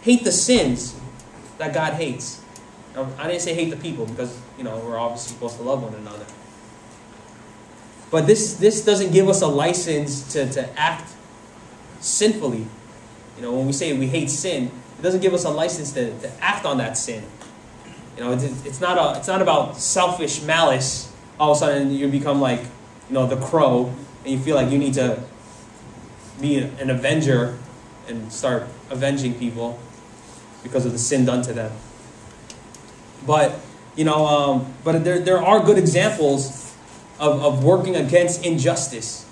hate the sins that God hates. Now, I didn't say hate the people because, we're obviously supposed to love one another. But this doesn't give us a license to act sinfully. When we say we hate sin, it doesn't give us a license to act on that sin. It's not about selfish malice. All of a sudden you become like, the crow, and you feel like you need to be an avenger and start avenging people because of the sin done to them. But there are good examples of working against injustice.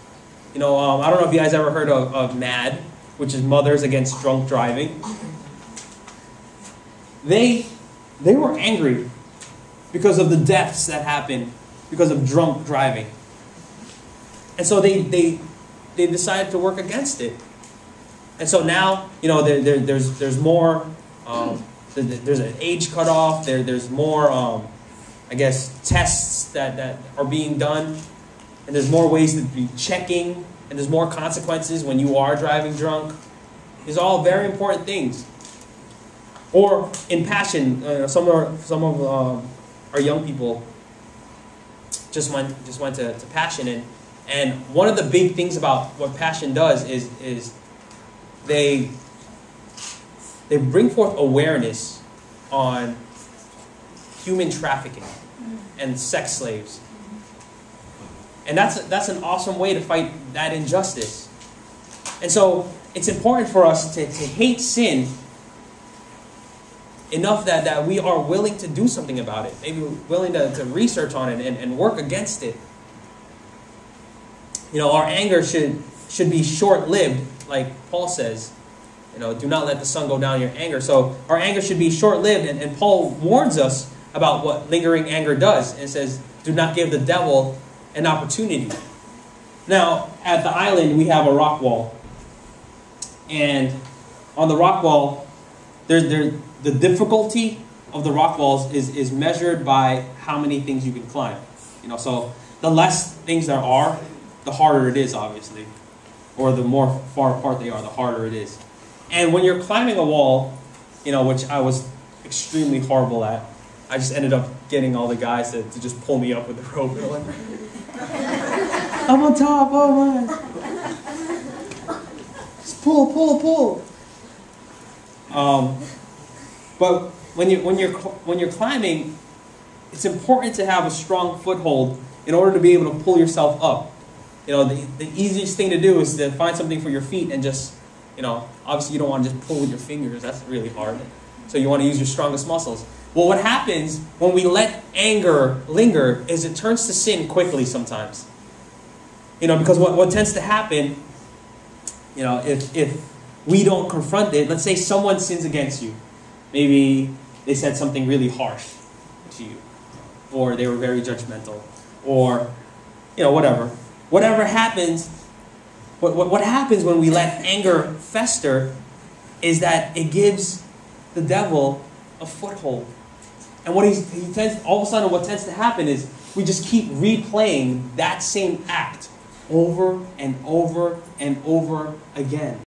I don't know if you guys ever heard of MAD, which is Mothers Against Drunk Driving. They were angry because of the deaths that happened because of drunk driving. And so they decided to work against it. And so now, there's more, there's an age cutoff, there's more, tests that are being done, and there's more ways to be checking, and there's more consequences when you are driving drunk. These are all very important things. Or in Passion, some of our young people just went to Passion, and one of the big things about what Passion does is they bring forth awareness on human trafficking and sex slaves. And that's an awesome way to fight that injustice. And so it's important for us to hate sin enough that we are willing to do something about it. Maybe willing to research on it and work against it. Our anger should be short-lived, like Paul says. Do not let the sun go down in your anger. So our anger should be short-lived, and Paul warns us about what lingering anger does, and says, do not give the devil an opportunity. Now, at the island, we have a rock wall. And on the rock wall, the difficulty of the rock walls is measured by how many things you can climb. So the less things there are, the harder it is, obviously. Or the more far apart they are, the harder it is. And when you're climbing a wall, which I was extremely horrible at, I just ended up getting all the guys to just pull me up with the rope. They're like, I'm on top, oh my. Just pull. But when you're climbing, it's important to have a strong foothold in order to be able to pull yourself up. The easiest thing to do is to find something for your feet and just, obviously you don't want to just pull with your fingers. That's really hard. So you want to use your strongest muscles. Well, what happens when we let anger linger is it turns to sin quickly sometimes. Because what tends to happen, if we don't confront it, let's say someone sins against you. Maybe they said something really harsh to you, or they were very judgmental, or, whatever. Whatever happens, what happens when we let anger fester is that it gives the devil a foothold. And what he tends, all of a sudden what tends to happen is we just keep replaying that same act over and over and over again.